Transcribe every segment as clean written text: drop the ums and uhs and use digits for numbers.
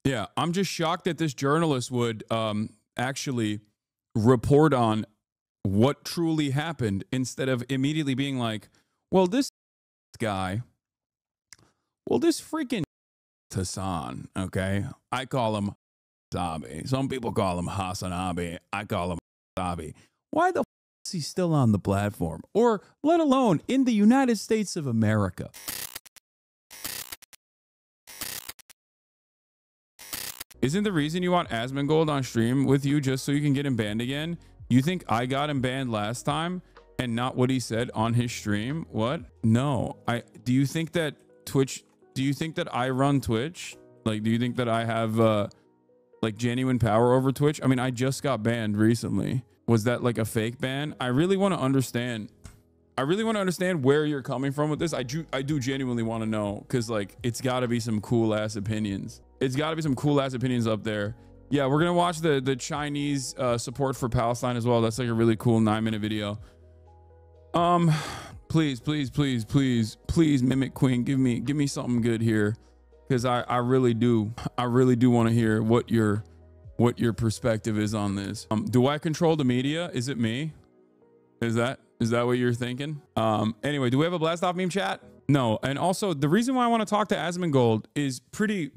Yeah, I'm just shocked that this journalist would actually report on what truly happened instead of immediately being like, well, this guy, well, this freaking Hasan, okay? I call him Abi. Some people call him HasanAbi. I call him Abi. Why the is he still on the platform? Or let alone in the United States of America? Isn't the reason you want Asmongold on stream with you just so you can get him banned again? You think I got him banned last time and not what he said on his stream? What? No. Do you think that Twitch, do you think that I run Twitch? Like, do you think that I have like genuine power over Twitch? I mean, I just got banned recently. Was that like a fake ban? I really want to understand. I really want to understand where you're coming from with this. I do genuinely want to know, because like it's got to be some cool ass opinions. It's got to be some cool ass opinions up there. Yeah, we're gonna watch the Chinese support for Palestine as well. That's like a really cool 9-minute video. Please, Mimic Queen, give me something good here, because I really do want to hear what your perspective is on this. Do I control the media? Is it me? Is that what you're thinking? Anyway, do we have a blast off meme chat? No. And also, the reason why I want to talk to Asmongold is pretty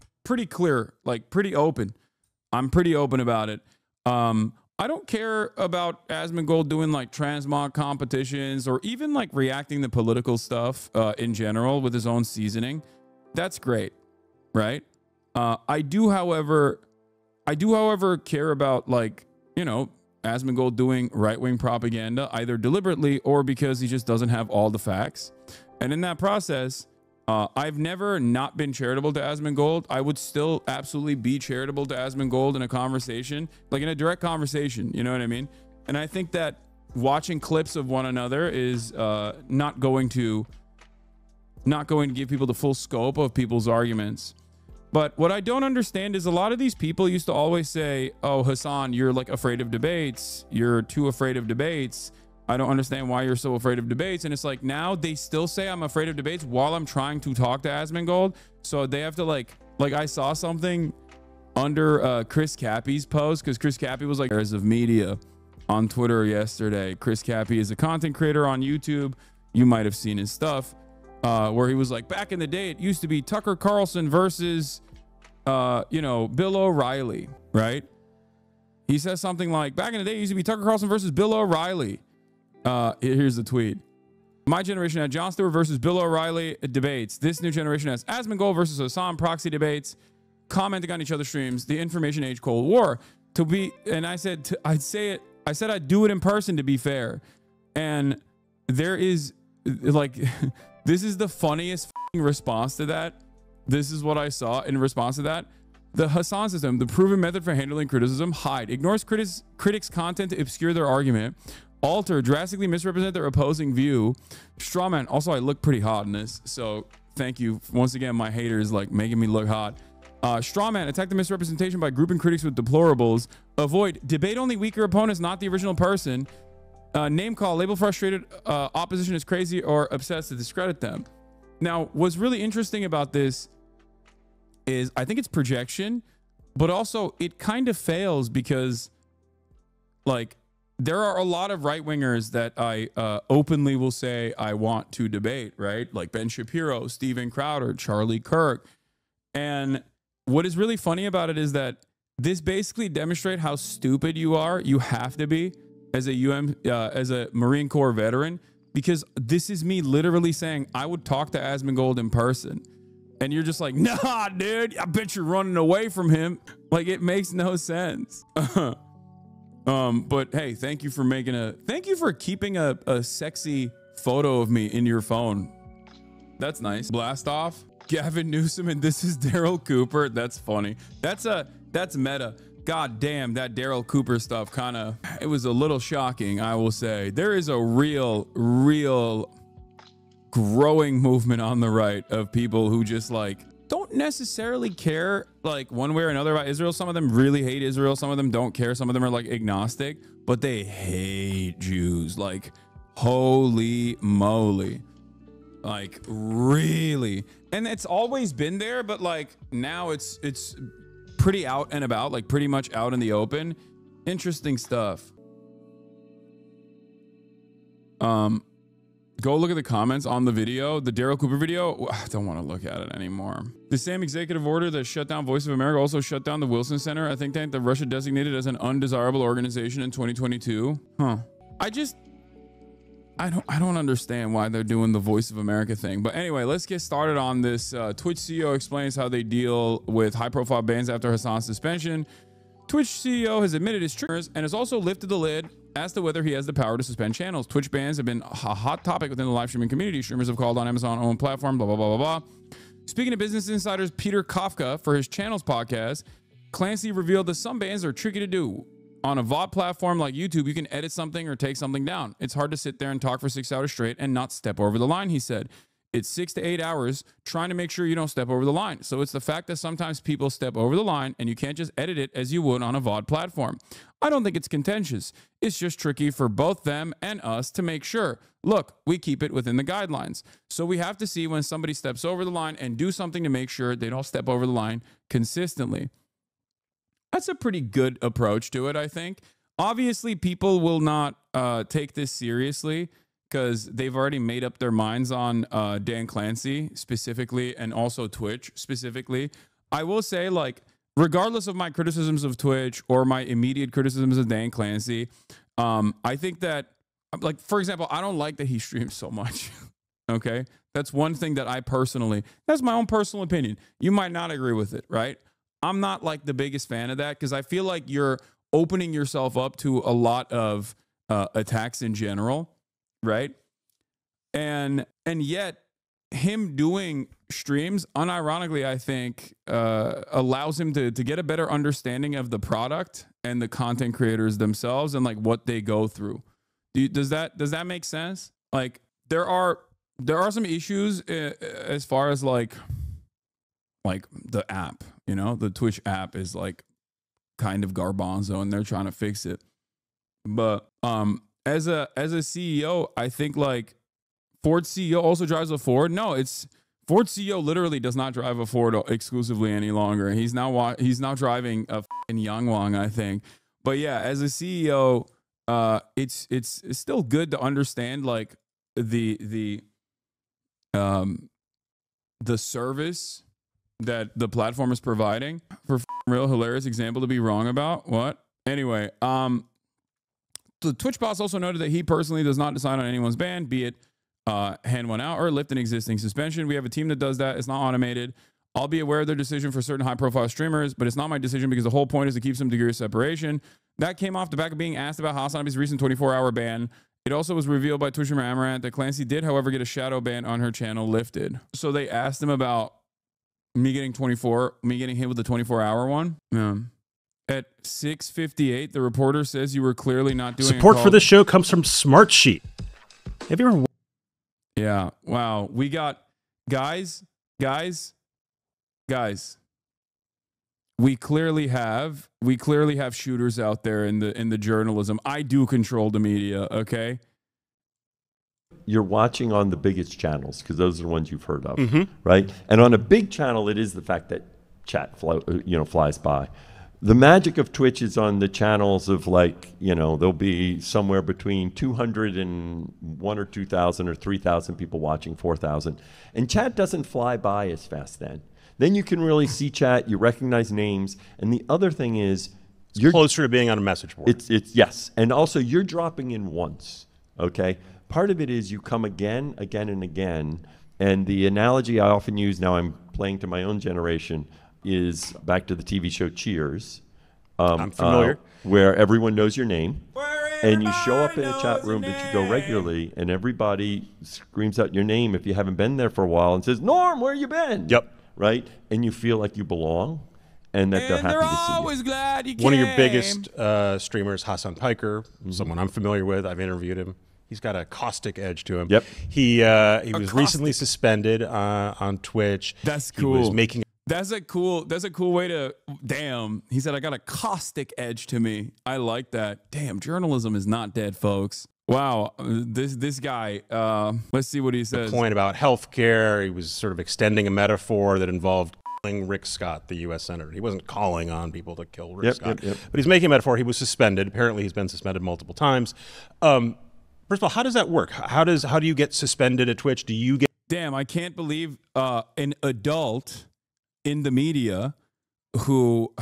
clear, like pretty open. I'm pretty open about it. I don't care about Asmongold doing like transmog competitions or even like reacting to political stuff in general with his own seasoning. That's great, right? I do, however, care about, like, you know, Asmongold doing right-wing propaganda, either deliberately or because he just doesn't have all the facts. And in that process, I've never not been charitable to Asmongold. I would still absolutely be charitable to Asmongold in a conversation, like in a direct conversation, you know what I mean? And I think that watching clips of one another is not going to give people the full scope of people's arguments. But what I don't understand is a lot of these people used to always say, oh, Hasan, you're like afraid of debates. You're too afraid of debates. I don't understand why you're so afraid of debates. And it's like, now they still say I'm afraid of debates while I'm trying to talk to Asmongold. So they have to like I saw something under Chris Cappy's post, because Chris Cappy was like, of media on Twitter yesterday. Chris Cappy is a content creator on YouTube. You might have seen his stuff. Where he was like, back in the day, it used to be Tucker Carlson versus, you know, Bill O'Reilly, right? He says something like, back in the day, it used to be Tucker Carlson versus Bill O'Reilly. Here's the tweet. My generation had Jon Stewart versus Bill O'Reilly debates. This new generation has Asmongold versus Hasan proxy debates, commenting on each other's streams, the information age Cold War. And I said, I said I'd do it in person, to be fair. And there is like... This is the funniest response to that. This is what I saw in response to that. The Hasan system, the proven method for handling criticism: hide, ignores critics' content to obscure their argument, alter, drastically misrepresent their opposing view, strawman. Also, I look pretty hot in this, so thank you. Once again, my haters like making me look hot. Strawman, attack the misrepresentation by grouping critics with deplorables, avoid, debate only weaker opponents, not the original person. Name call, label frustrated opposition is crazy or obsessed to discredit them. Now, what's really interesting about this is I think it's projection, but also it kind of fails because, like, there are a lot of right-wingers that I openly will say I want to debate, right? Like Ben Shapiro, Steven Crowder, Charlie Kirk. And what is really funny about it is that this basically demonstrates how stupid you are. You have to be as a Marine Corps veteran, because this is me literally saying I would talk to Asmongold in person, and you're just like, nah, dude, I bet you're running away from him. Like, it makes no sense. But hey, thank you for keeping a sexy photo of me in your phone. That's nice. Blast off, Gavin Newsom, and this is Daryl Cooper. That's funny. That's meta. God damn, that Daryl Cooper stuff it was a little shocking, I will say. There is a real growing movement on the right of people who just like don't necessarily care like one way or another about Israel. Some of them really hate Israel. Some of them don't care. Some of them are like agnostic, but they hate Jews. Like, holy moly. Like, really. And it's always been there, but like now it's pretty out and about, like pretty much out in the open. Interesting stuff. Go look at the comments on the video, the Daryl Cooper video. I don't want to look at it anymore. The same executive order that shut down Voice of America also shut down the Wilson Center, a think tank that Russia designated as an undesirable organization in 2022. Huh. I don't understand why they're doing the Voice of America thing. But anyway, let's get started on this. Twitch CEO explains how they deal with high-profile bans after Hasan's suspension. Twitch CEO has admitted his triggers and has also lifted the lid as to whether he has the power to suspend channels. Twitch bans have been a hot topic within the live streaming community. Streamers have called on Amazon-owned platform, blah, blah, blah, blah, blah. Speaking to Business Insider's Peter Kafka for his channels podcast, Clancy revealed that some bans are tricky to do. On a VOD platform like YouTube, you can edit something or take something down. It's hard to sit there and talk for 6 hours straight and not step over the line, he said. It's 6 to 8 hours trying to make sure you don't step over the line. So it's the fact that sometimes people step over the line and you can't just edit it as you would on a VOD platform. I don't think it's contentious. It's just tricky for both them and us to make sure, look, we keep it within the guidelines. So we have to see when somebody steps over the line and do something to make sure they don't step over the line consistently. That's a pretty good approach to it, I think. Obviously, people will not take this seriously because they've already made up their minds on Dan Clancy specifically and also Twitch specifically. I will say, like, regardless of my criticisms of Twitch or my immediate criticisms of Dan Clancy, I think that, like, for example, I don't like that he streams so much. Okay? That's one thing that that's my own personal opinion. You might not agree with it, right? I'm not like the biggest fan of that because I feel like you're opening yourself up to a lot of attacks in general, right? And yet him doing streams, unironically, I think, allows him to get a better understanding of the product and the content creators themselves and like what they go through. Does that make sense? Like there are some issues as far as like the app, you know, the Twitch app is like kind of garbanzo and they're trying to fix it. But as a CEO, I think like Ford CEO also drives a Ford. No, it's Ford CEO literally does not drive a Ford exclusively any longer. He's now driving a fucking Yangwang, I think. But yeah, as a CEO, it's still good to understand like the service that the platform is providing. For real, hilarious example to be wrong about. What? Anyway, the Twitch boss also noted that he personally does not decide on anyone's ban, be it hand one out or lift an existing suspension. We have a team that does that. It's not automated. I'll be aware of their decision for certain high-profile streamers, but it's not my decision because the whole point is to keep some degree of separation. That came off the back of being asked about HasanAbi's recent 24-hour ban. It also was revealed by Twitch Amaranth that Clancy did, however, get a shadow ban on her channel lifted. So they asked him about me getting hit with the 24-hour one. At 6:58, the reporter says you were clearly not doing support for this show comes from Smartsheet. Have you ever? Yeah. Wow. We got guys. We clearly have shooters out there in the journalism. I do control the media. Okay. You're watching on the biggest channels because those are the ones you've heard of, right? And on a big channel, it is the fact that chat flies by. The magic of Twitch is on the channels of like, there'll be somewhere between 200 and 1,000 or 2,000 or 3,000 people watching, 4,000. And chat doesn't fly by as fast then. Then you can really see chat, you recognize names. And the other thing is, you're closer to being on a message board. Yes. And also you're dropping in once, okay? Part of it is you come again and again. And the analogy I often use, now I'm playing to my own generation, is back to the TV show Cheers. I'm familiar. Where everyone knows your name. And you show up in a chat room that you go regularly, and everybody screams out your name if you haven't been there for a while and says, Norm, where you been? Yep. Right? And you feel like you belong. And that they're happy to see you. Always glad you came. One of your biggest streamers, Hasan Piker, someone I'm familiar with. I've interviewed him. He's got a caustic edge to him. Yep. He was recently suspended on Twitch. That's cool. He was making. That's a cool way to. Damn. He said I got a caustic edge to me. I like that. Damn. Journalism is not dead, folks. Wow. This guy. Let's see what he says. Point about healthcare. He was sort of extending a metaphor that involved Rick Scott, the U.S. Senator. He wasn't calling on people to kill Rick Yep, Scott. yep. But he's making a metaphor. He was suspended. Apparently, he's been suspended multiple times. First of all, how does that work? How do you get suspended at Twitch? Do you get... Damn, I can't believe an adult in the media who...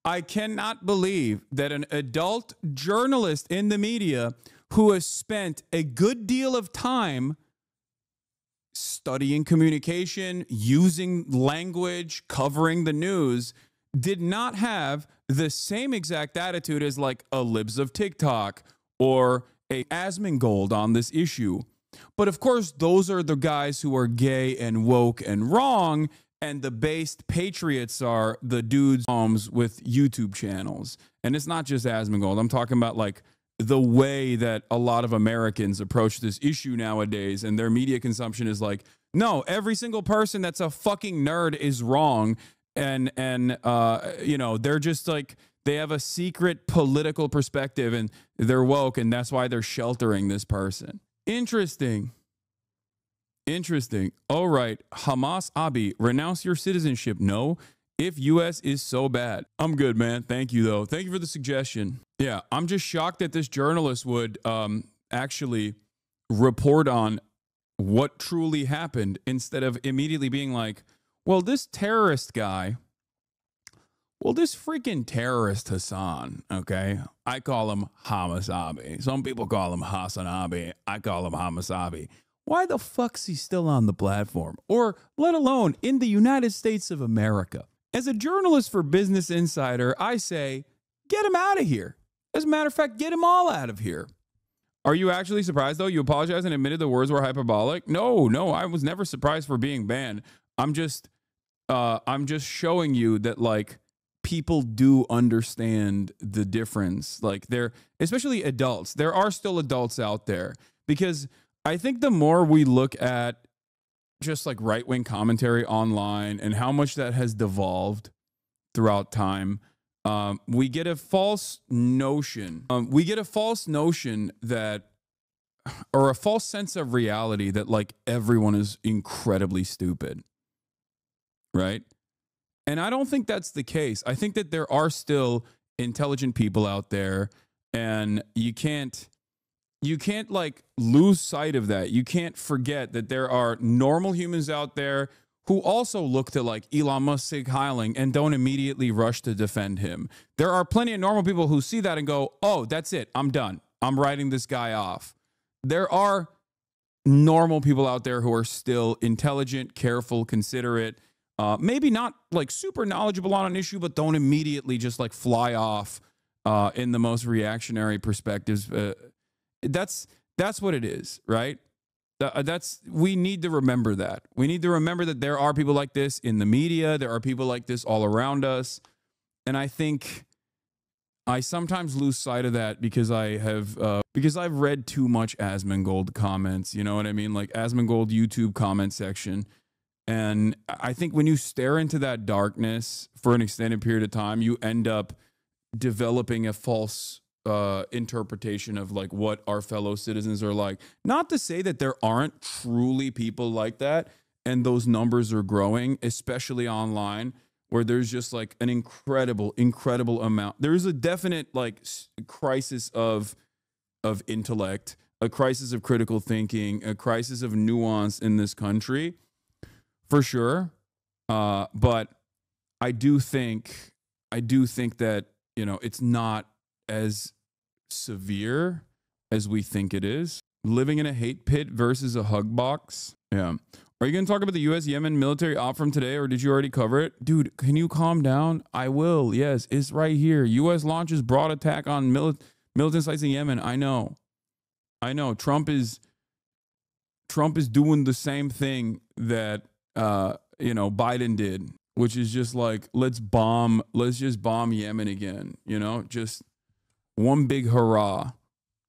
I cannot believe that an adult journalist in the media who has spent a good deal of time studying communication, using language, covering the news, did not have the same exact attitude as like a Libs of TikTok or a Asmongold on this issue. But of course, those are the guys who are gay and woke and wrong, and the based patriots are the dudes with YouTube channels. And it's not just Asmongold. I'm talking about like the way that a lot of Americans approach this issue nowadays, and their media consumption is like, no, every single person that's a fucking nerd is wrong. And you know, they're just like, they have a secret political perspective and they're woke, and that's why they're sheltering this person. Interesting. All right. HasanAbi, renounce your citizenship. No, if U.S. is so bad. I'm good, man. Thank you, though. Thank you for the suggestion. Yeah, I'm just shocked that this journalist would actually report on what truly happened instead of immediately being like, well, this terrorist guy, well, this freaking terrorist Hasan, okay? I call him HasanAbi. Some people call him HasanAbi. I call him HasanAbi. Why the fuck's he still on the platform? Or let alone in the United States of America? As a journalist for Business Insider, I say, get him out of here. As a matter of fact, get him all out of here. Are you actually surprised, though? You apologized and admitted the words were hyperbolic? No, I was never surprised for being banned. I'm just showing you that, like, people do understand the difference. Like, especially adults. There are still adults out there, because I think the more we look at just like right-wing commentary online and how much that has devolved throughout time, we get a false notion. That, or a false sense of reality that like everyone is incredibly stupid, right? And I don't think that's the case. I think that there are still intelligent people out there, and you can't like lose sight of that. You can't forget that there are normal humans out there who also look to like Elon Musk Sig Heiling and don't immediately rush to defend him. There are plenty of normal people who see that and go, oh, that's it. I'm done. I'm writing this guy off. There are normal people out there who are still intelligent, careful, considerate, maybe not like super knowledgeable on an issue, but don't immediately just like fly off in the most reactionary perspectives. That's what it is, right? We need to remember that. We need to remember that there are people like this in the media. There are people like this all around us. And I think I sometimes lose sight of that because I've read too much Asmongold comments. You know what I mean? Like Asmongold YouTube comment section. And I think when you stare into that darkness for an extended period of time, you end up developing a false interpretation of like what our fellow citizens are like. Not to say that there aren't truly people like that, and those numbers are growing, especially online, where there's just like an incredible amount. There's a definite like crisis of intellect, a crisis of critical thinking, a crisis of nuance in this country, for sure. But I do think that, you know, it's not as severe as we think it is. Living in a hate pit versus a hug box. Yeah. Are you going to talk about the U.S. Yemen military op from today, or did you already cover it? Dude, can you calm down? I will. Yes, it's right here. U.S. launches broad attack on militant sites in Yemen. I know. Trump is doing the same thing that Biden did, which is just like, let's just bomb Yemen again, just one big hurrah.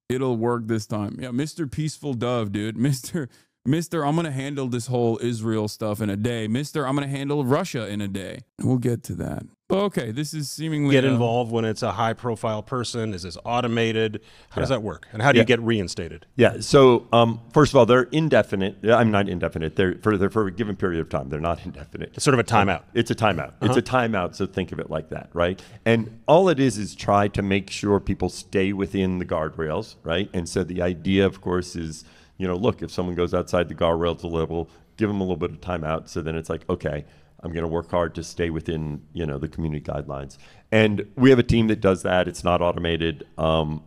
It'll work this time. Yeah, Mr. Peaceful Dove, dude. Mr. I'm going to handle this whole Israel stuff in a day. I'm going to handle Russia in a day. We'll get to that. Okay, this is seemingly get involved when it's a high-profile person? Is this automated? How does that work? And how do you get reinstated? Yeah. So first of all, they're indefinite. I'm not indefinite. They're for a given period of time. They're not indefinite. It's sort of a timeout. It's a timeout. It's a timeout. So think of it like that, right? And all it is try to make sure people stay within the guardrails, right? And so the idea, of course, is, you know, look, if someone goes outside the guardrails a little, give them a little bit of timeout. So then it's like, okay, I'm going to work hard to stay within, you know, the community guidelines. And we have a team that does that. It's not automated. You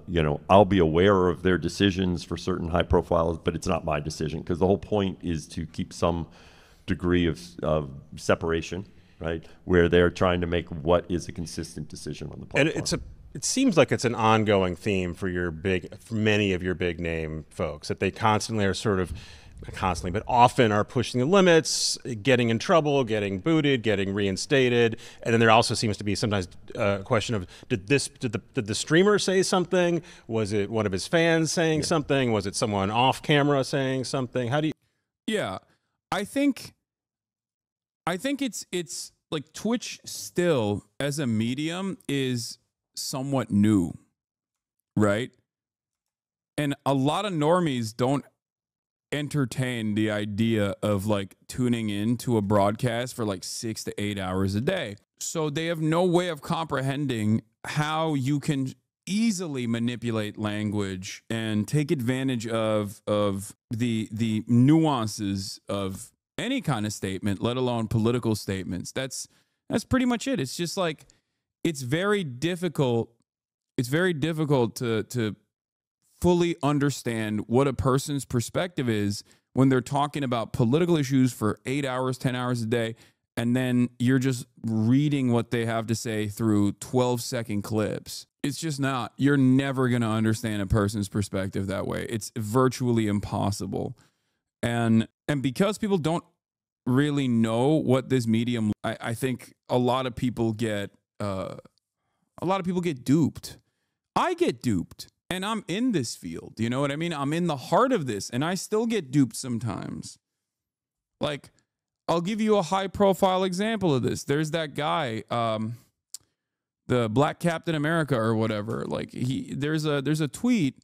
know, I'll be aware of their decisions for certain high profiles, but it's not my decision, because the whole point is to keep some degree of separation, right? Where they're trying to make what is a consistent decision on the platform. And it seems like it's an ongoing theme for many of your big name folks, that they constantly are sort of, not constantly, but often are pushing the limits, getting in trouble, getting booted, getting reinstated. And then there also seems to be sometimes a question of, did the streamer say something? Was it one of his fans saying something? Was it someone off camera saying something? How do you? Yeah, I think it's like Twitch still as a medium is somewhat new, right? And a lot of normies don't entertain the idea of like tuning in to a broadcast for like 6 to 8 hours a day. So they have no way of comprehending how you can easily manipulate language and take advantage of the nuances of any kind of statement, let alone political statements. That's pretty much it. It's just like, it's very difficult to fully understand what a person's perspective is when they're talking about political issues for 8 hours, 10 hours a day, and then you're just reading what they have to say through 12-second clips. It's just not. You're never going to understand a person's perspective that way. It's virtually impossible. And because people don't really know what this medium, I think a lot of people get duped. I get duped. And I'm in this field, you know what I mean? I'm in the heart of this, and I still get duped sometimes. Like, I'll give you a high-profile example of this. There's that guy, the Black Captain America or whatever. Like, there's a tweet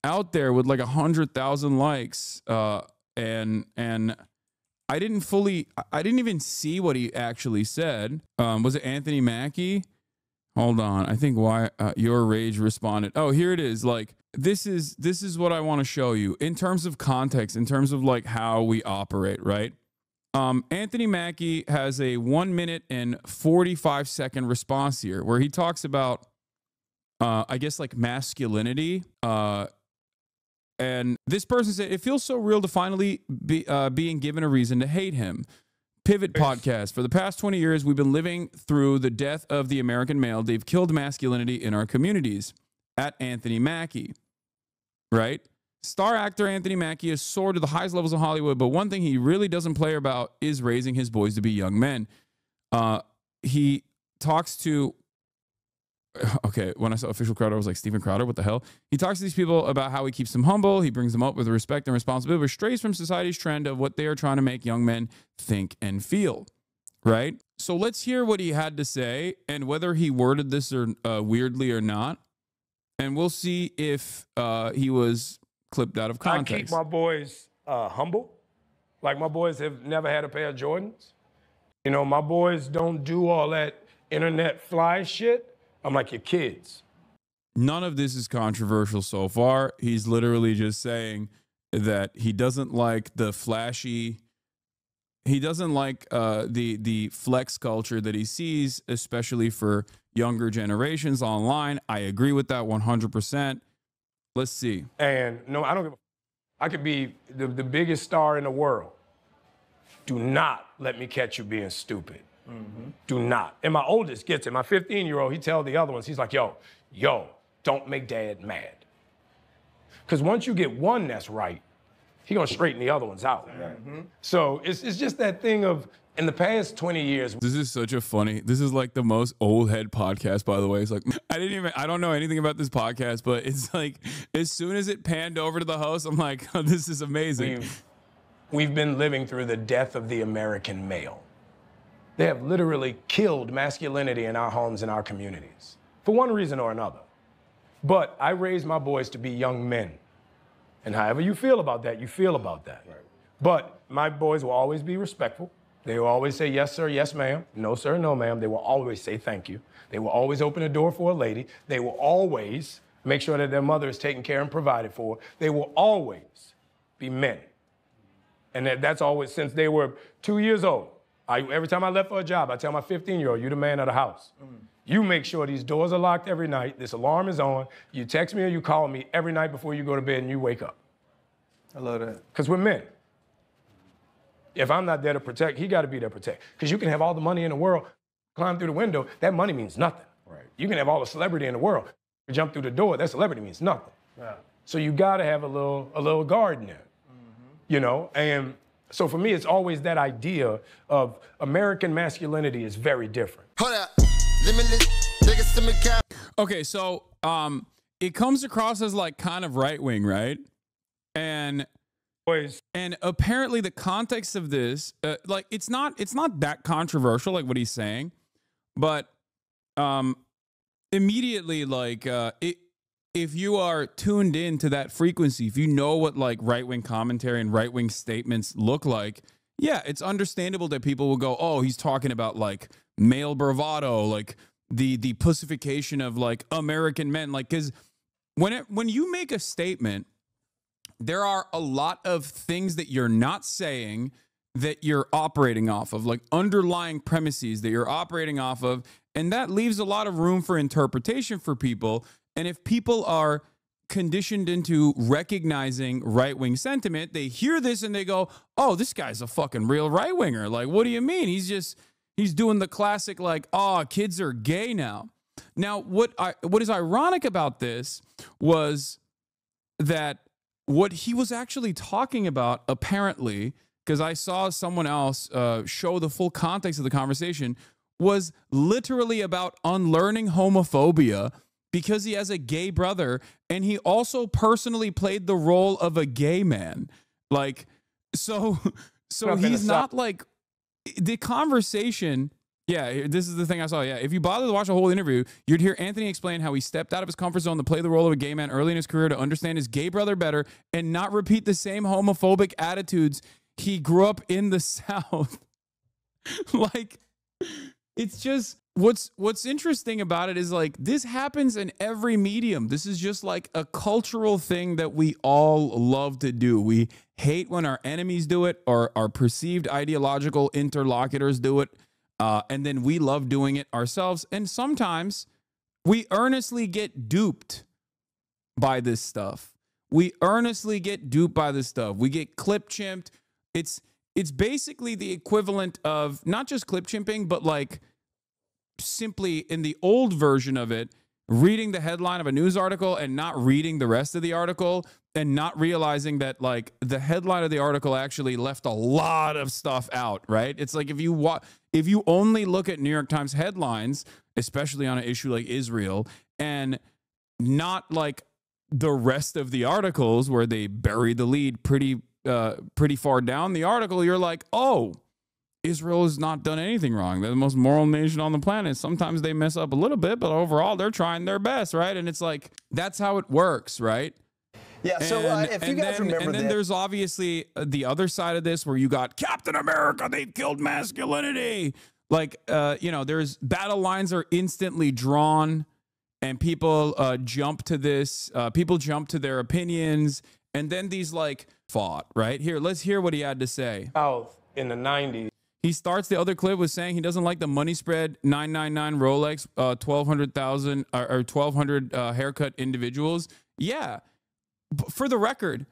out there with like 100,000 likes, and I didn't even see what he actually said. Was it Anthony Mackie? Hold on. I think why your rage responded. Oh, here it is. Like, this is what I want to show you in terms of context, in terms of like how we operate, right? Anthony Mackie has a 1 minute and 45-second response here where he talks about, I guess, like masculinity. And this person said, it feels so real to finally be being given a reason to hate him. Pivot podcast. For the past 20 years, we've been living through the death of the American male. They've killed masculinity in our communities. At Anthony Mackie, right? Star actor Anthony Mackie has soared to the highest levels of Hollywood, but one thing he really doesn't play about is raising his boys to be young men. He talks to, okay, when I saw official Crowder, I was like, Steven Crowder, what the hell? He talks to these people about how he keeps them humble. He brings them up with respect and responsibility, but strays from society's trend of what they are trying to make young men think and feel, right? So let's hear what he had to say and whether he worded this or weirdly or not. And we'll see if he was clipped out of context. I keep my boys humble. Like, my boys have never had a pair of Jordans. You know, my boys don't do all that internet fly shit. I'm like your kids. None of this is controversial so far. He's literally just saying that he doesn't like the flashy, he doesn't like the flex culture that he sees, especially for younger generations online. I agree with that 100%. Let's see. And no, I don't give a, I could be the biggest star in the world. Do not let me catch you being stupid. Mm-hmm. Do not. And my oldest gets it. My 15-year-old, he tells the other ones, he's like, yo, don't make dad mad. Because once you get one that's right, he gonna straighten the other ones out. Mm-hmm. So it's just that thing of, in the past 20 years. This is such a funny, this is like the most old head podcast, by the way. It's like, I don't know anything about this podcast, but it's like, as soon as it panned over to the host, I'm like, oh, this is amazing. We've been living through the death of the American male. They have literally killed masculinity in our homes and our communities for one reason or another. But I raised my boys to be young men. And however you feel about that, you feel about that. Right. But my boys will always be respectful. They will always say, yes, sir, yes, ma'am. No, sir, no, ma'am. They will always say thank you. They will always open the door for a lady. They will always make sure that their mother is taken care and provided for. They will always be men. And that's always since they were 2 years old. Every time I left for a job, I tell my 15-year-old, you're the man of the house. You make sure these doors are locked every night, this alarm is on, you text me or you call me every night before you go to bed and you wake up. I love that. Because we're men. If I'm not there to protect, he got to be there to protect. Because you can have all the money in the world, climb through the window, that money means nothing. Right. You can have all the celebrity in the world, jump through the door, that celebrity means nothing. Yeah. So you got to have a little guard in there, you know? And so for me, it's always that idea of American masculinity is very different. Hold up. Okay, so it comes across as like kind of right wing, right? And apparently the context of this, like it's not that controversial, like what he's saying, but immediately, like if you are tuned in to that frequency, if you know what like right wing commentary and right wing statements look like, yeah, it's understandable that people will go, oh, he's talking about like male bravado, like the pussification of like American men, like because when you make a statement, there are a lot of things that you're not saying that you're operating off of, like underlying premises that you're operating off of, and that leaves a lot of room for interpretation for people. And if people are conditioned into recognizing right-wing sentiment, they hear this and they go, oh, this guy's a fucking real right-winger. Like, what do you mean? He's doing the classic, like, oh, kids are gay now. Now, what is ironic about this was that what he was actually talking about, apparently, because I saw someone else show the full context of the conversation, was literally about unlearning homophobia because he has a gay brother, and he also personally played the role of a gay man. Like, so he's not like the conversation. Yeah, this is the thing I saw. Yeah, if you bother to watch the whole interview, you'd hear Anthony explain how he stepped out of his comfort zone to play the role of a gay man early in his career to understand his gay brother better and not repeat the same homophobic attitudes he grew up in the South. Like, it's just what's interesting about it is like this happens in every medium. This is just like a cultural thing that we all love to do. We hate when our enemies do it or our perceived ideological interlocutors do it. And then we love doing it ourselves. And sometimes we earnestly get duped by this stuff. We earnestly get duped by this stuff. We get clip chimped. It's basically the equivalent of not just clip chimping, but like simply in the old version of it, reading the headline of a news article and not reading the rest of the article and not realizing that like the headline of the article actually left a lot of stuff out, right? It's like if you only look at New York Times headlines, especially on an issue like Israel, and not like the rest of the articles where they bury the lead pretty far down the article, you're like, oh, Israel has not done anything wrong. They're the most moral nation on the planet. Sometimes they mess up a little bit, but overall they're trying their best, right? And it's like, that's how it works, right? Yeah, so if you guys remember and then there's obviously the other side of this where you got Captain America, they've killed masculinity. Like, you know, there's battle lines are instantly drawn and people jump to this. People jump to their opinions. And then these like fought, right? Here, let's hear what he had to say. In the 90s. He starts the other clip with saying he doesn't like the money spread 999 Rolex, 1,200,000 or 1,200 haircut individuals. Yeah. For the record,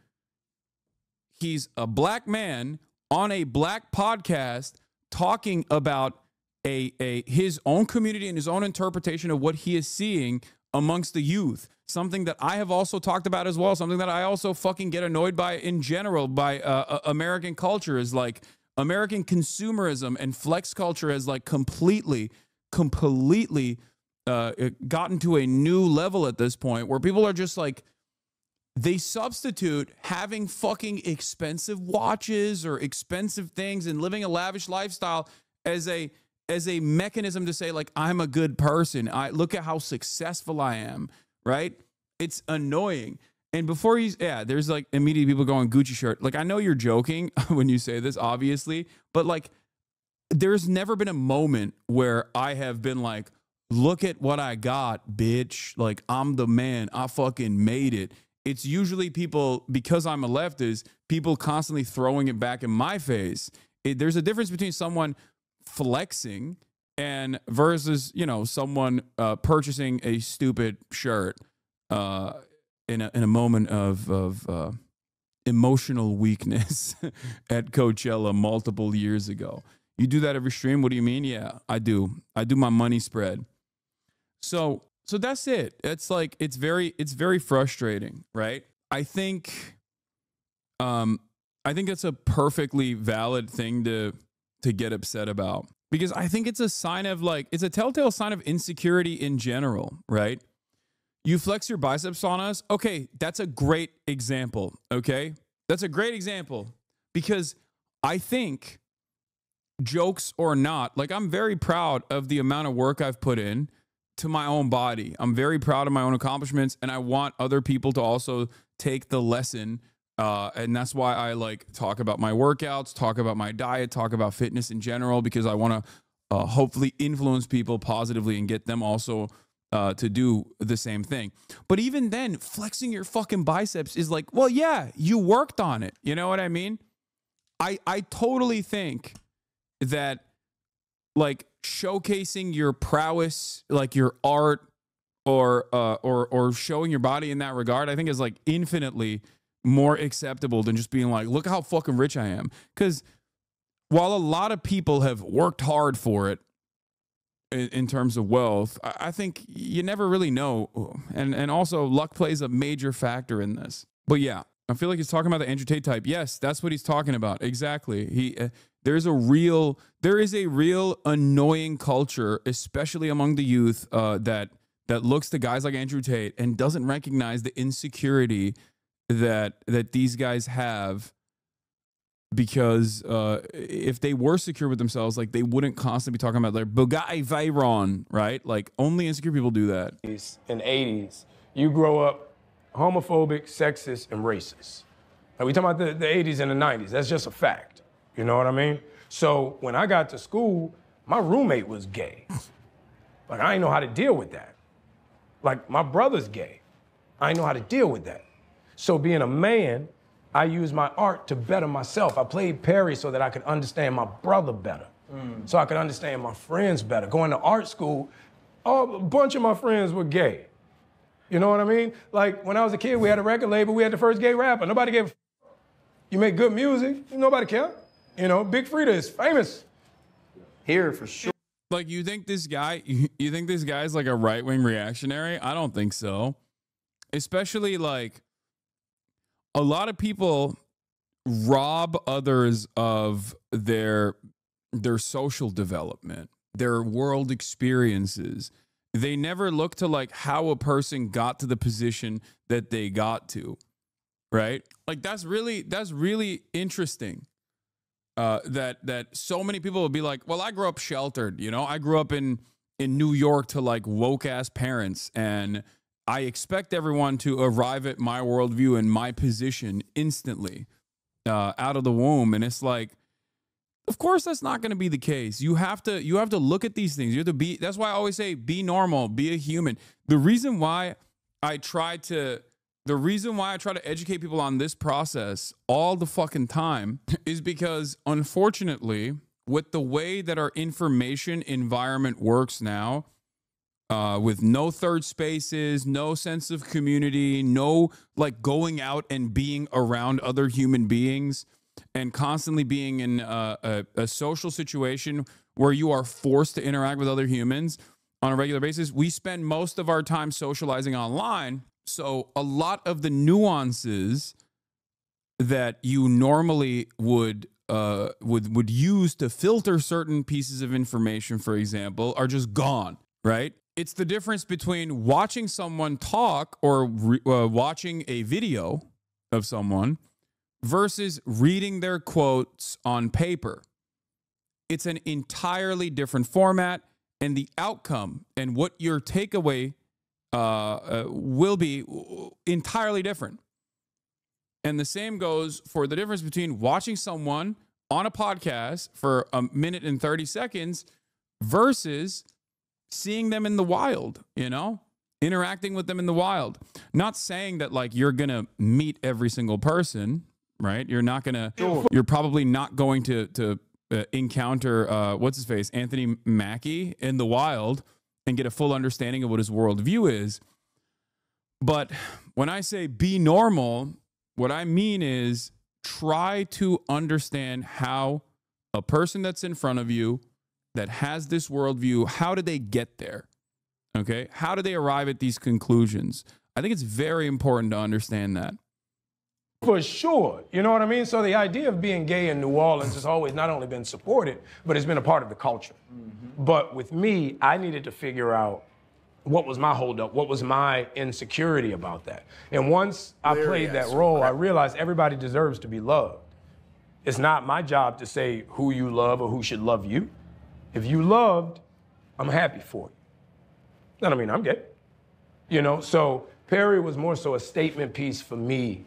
he's a black man on a black podcast talking about his own community and his own interpretation of what he is seeing amongst the youth. Something that I have also talked about as well. Something that I also fucking get annoyed by in general by American culture is like American consumerism and flex culture has like completely gotten to a new level at this point where people are just like, they substitute having fucking expensive watches or expensive things and living a lavish lifestyle as a as a mechanism to say, like, I'm a good person. I look at how successful I am, right? It's annoying. And before there's like immediately people going Gucci shirt. Like, I know you're joking when you say this, obviously, but like, there's never been a moment where I have been like, look at what I got, bitch. Like, I'm the man. I fucking made it. It's usually people, because I'm a leftist, people constantly throwing it back in my face. There's a difference between someone flexing and versus, you know, someone purchasing a stupid shirt in a moment of emotional weakness at Coachella multiple years ago. You do that every stream? What do you mean? Yeah, I do. I do my money spread. So that's it. It's like, it's very frustrating, right? I think it's a perfectly valid thing to get upset about, because I think it's a sign of, like, it's a telltale sign of insecurity in general, right? You flex your biceps on us. Okay, that's a great example. Okay, that's a great example, because I think, jokes or not, like, I'm very proud of the amount of work I've put in to my own body. I'm very proud of my own accomplishments, and I want other people to also take the lesson. And that's why I like talk about my workouts, talk about my diet, talk about fitness in general, because I want to hopefully influence people positively and get them also to do the same thing. But even then, flexing your fucking biceps is like, well, yeah, you worked on it. You know what I mean? I totally think that, like, showcasing your prowess, like your art, or showing your body in that regard, I think is like infinitely more acceptable than just being like, look how fucking rich I am. Because while a lot of people have worked hard for it in terms of wealth, I think you never really know. And also luck plays a major factor in this. But yeah, I feel like he's talking about the Andrew Tate type. Yes, that's what he's talking about. Exactly. There is a real annoying culture, especially among the youth, that looks to guys like Andrew Tate and doesn't recognize the insecurity that these guys have, because if they were secure with themselves, like, they wouldn't constantly be talking about their Bugatti Veyron, right? Like, only insecure people do that. In the 80s, you grow up homophobic, sexist, and racist. Like, we talking about the 80s and the 90s. That's just a fact. You know what I mean? So when I got to school, my roommate was gay. Like, I didn't know how to deal with that. Like, my brother's gay. I didn't know how to deal with that. So being a man, I used my art to better myself. I played Perry so that I could understand my brother better. So I could understand my friends better. Going to art school, a bunch of my friends were gay. You know what I mean? Like, when I was a kid, we had a record label. We had the first gay rapper. Nobody gave a f. You make good music, nobody care. You know, Big Frida is famous here for sure. Like, you think this guy's like a right-wing reactionary? I don't think so. Especially, like, a lot of people rob others of their social development, their world experiences. They never look to, like, how a person got to the position that they got to, right? Like, that's really interesting. That so many people will be like, well, I grew up sheltered, you know, I grew up in New York to, like, woke ass parents, and I expect everyone to arrive at my worldview and my position instantly out of the womb. And it's like, of course, that's not going to be the case. You have to look at these things. You have to be. That's why I always say, be normal, be a human. The reason why I try to educate people on this process all the fucking time is because, unfortunately, with the way that our information environment works now, with no third spaces, no sense of community, no, like, going out and being around other human beings, and constantly being in a social situation where you are forced to interact with other humans on a regular basis, we spend most of our time socializing online. So a lot of the nuances that you normally would use to filter certain pieces of information, for example, are just gone, right? It's the difference between watching someone talk or watching a video of someone versus reading their quotes on paper. It's an entirely different format, and the outcome and what your takeaway will be entirely different. And the same goes for the difference between watching someone on a podcast for a minute and 30 seconds versus seeing them in the wild, you know, interacting with them in the wild. Not saying that like you're going to meet every single person, right? You're not going to, you're probably not going to encounter, what's his face, Anthony Mackie in the wild and get a full understanding of what his worldview is. But when I say be normal, what I mean is try to understand how a person that's in front of you that has this worldview, how did they get there? Okay? How do they arrive at these conclusions? I think it's very important to understand that. For sure. You know what I mean? So the idea of being gay in New Orleans has always not only been supported, but it's been a part of the culture. Mm-hmm. But with me, I needed to figure out what was my holdup, what was my insecurity about that. And once I played that role, I realized everybody deserves to be loved. It's not my job to say who you love or who should love you. If you loved, I'm happy for you. That don't mean I'm gay. You know, so Perry was more so a statement piece for me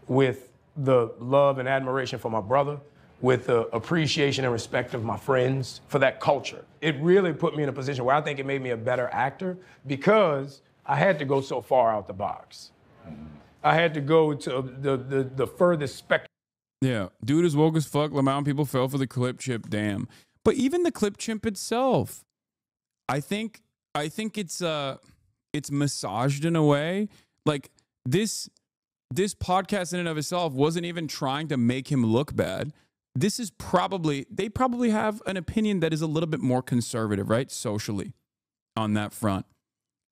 with the love and admiration for my brother, with the appreciation and respect of my friends for that culture. It really put me in a position where I think it made me a better actor because I had to go so far out the box. I had to go to the furthest spectrum. Yeah, dude is woke as fuck. Lamont people fell for the clip chimp. Damn. But even the clip chimp itself, I think it's massaged in a way. Like this podcast in and of itself wasn't even trying to make him look bad. This is they probably have an opinion that is a little bit more conservative, right? Socially on that front.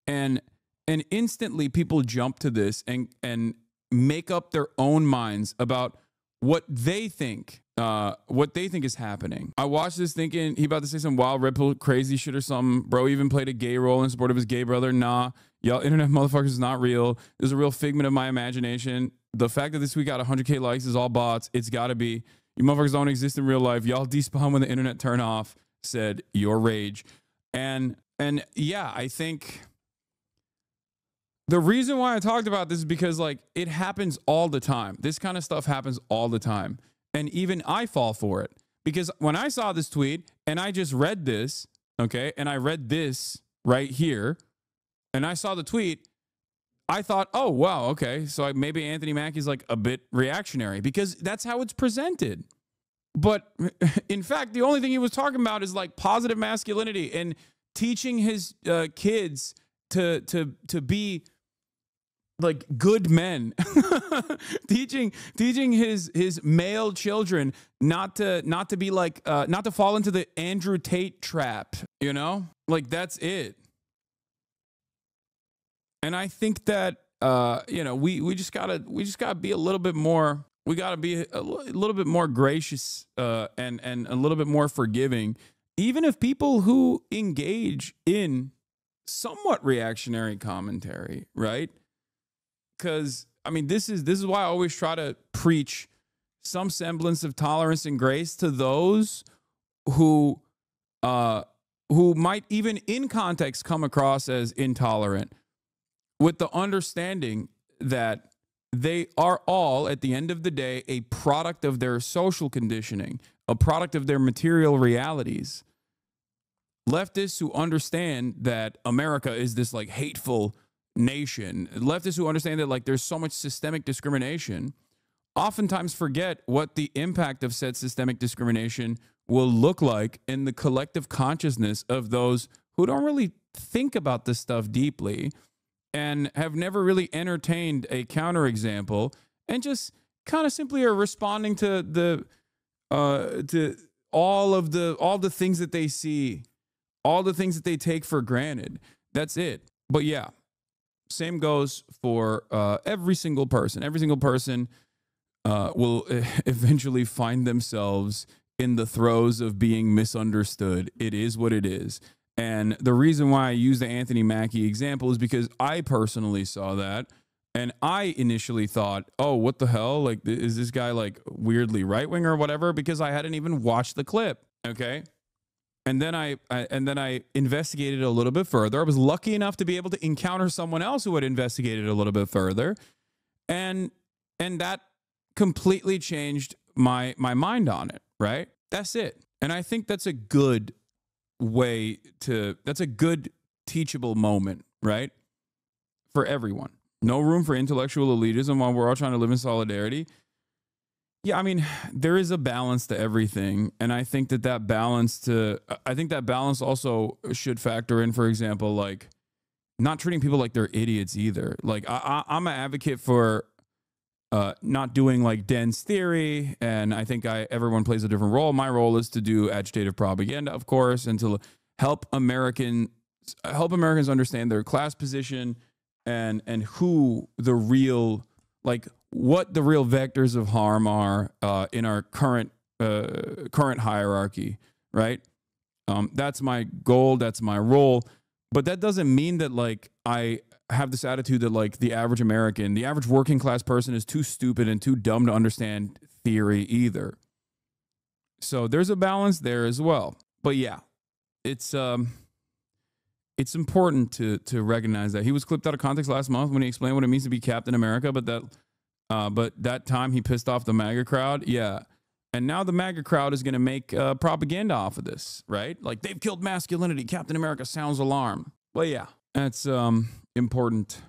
And instantly people jump to this and make up their own minds about what they think is happening. I watched this thinking he about to say some wild red pill crazy shit or something. Bro even played a gay role in support of his gay brother. Nah, y'all internet motherfuckers is not real. This is a real figment of my imagination. The fact that this week got 100K likes is all bots. It's got to be. You motherfuckers don't exist in real life. Y'all despawn when the internet turn off, said your rage. And yeah, I think the reason why I talked about this is because like it happens all the time. This kind of stuff happens all the time. And even I fall for it because when I saw this tweet and I just read this, okay, and I read this right here and I saw the tweet, I thought, oh, wow, okay, so maybe Anthony Mackie's like a bit reactionary because that's how it's presented. But in fact, the only thing he was talking about is like positive masculinity and teaching his kids to be like good men, teaching his male children not to be like not to fall into the Andrew Tate trap, you know, like that's it. And I think that you know we just gotta be a little bit more. We gotta be a little bit more gracious and a little bit more forgiving, even if people who engage in somewhat reactionary commentary, right? Because I mean, this is why I always try to preach some semblance of tolerance and grace to those who might even in context come across as intolerant, with the understanding that they are all, at the end of the day, a product of their social conditioning, a product of their material realities. Leftists who understand that America is this like hateful nation, leftists who understand that like there's so much systemic discrimination, oftentimes forget what the impact of said systemic discrimination will look like in the collective consciousness of those who don't really think about this stuff deeply and have never really entertained a counterexample and just kind of simply are responding to all the things that they see, all the things that they take for granted. That's it. But yeah, same goes for every single person. Every single person will eventually find themselves in the throes of being misunderstood. It is what it is. And the reason why I use the Anthony Mackie example is because I personally saw that. And I initially thought, oh, what the hell? Like, is this guy like weirdly right-wing or whatever? Because I hadn't even watched the clip. Okay. And then I investigated a little bit further. I was lucky enough to be able to encounter someone else who had investigated a little bit further. And that completely changed my mind on it, right? That's it. And I think that's a good that's a good teachable moment, right? For everyone. No room for intellectual elitism while we're all trying to live in solidarity. Yeah, I mean, there is a balance to everything, and I think that balance also should factor in, for example, like not treating people like they're idiots either. Like I'm an advocate for not doing like dense theory, and I think everyone plays a different role. My role is to do agitative propaganda, of course, and to help Americans understand their class position and who the real, like, what the real vectors of harm are in our current hierarchy, right? That's my goal. That's my role. But that doesn't mean that like I have this attitude that like the average American, the average working class person is too stupid and too dumb to understand theory either. So there's a balance there as well. But yeah, it's important to recognize that he was clipped out of context last month when he explained what it means to be Captain America, but that time he pissed off the MAGA crowd. Yeah. And now the MAGA crowd is going to make propaganda off of this, right? Like, they've killed masculinity. Captain America sounds alarm. Well, yeah, that's important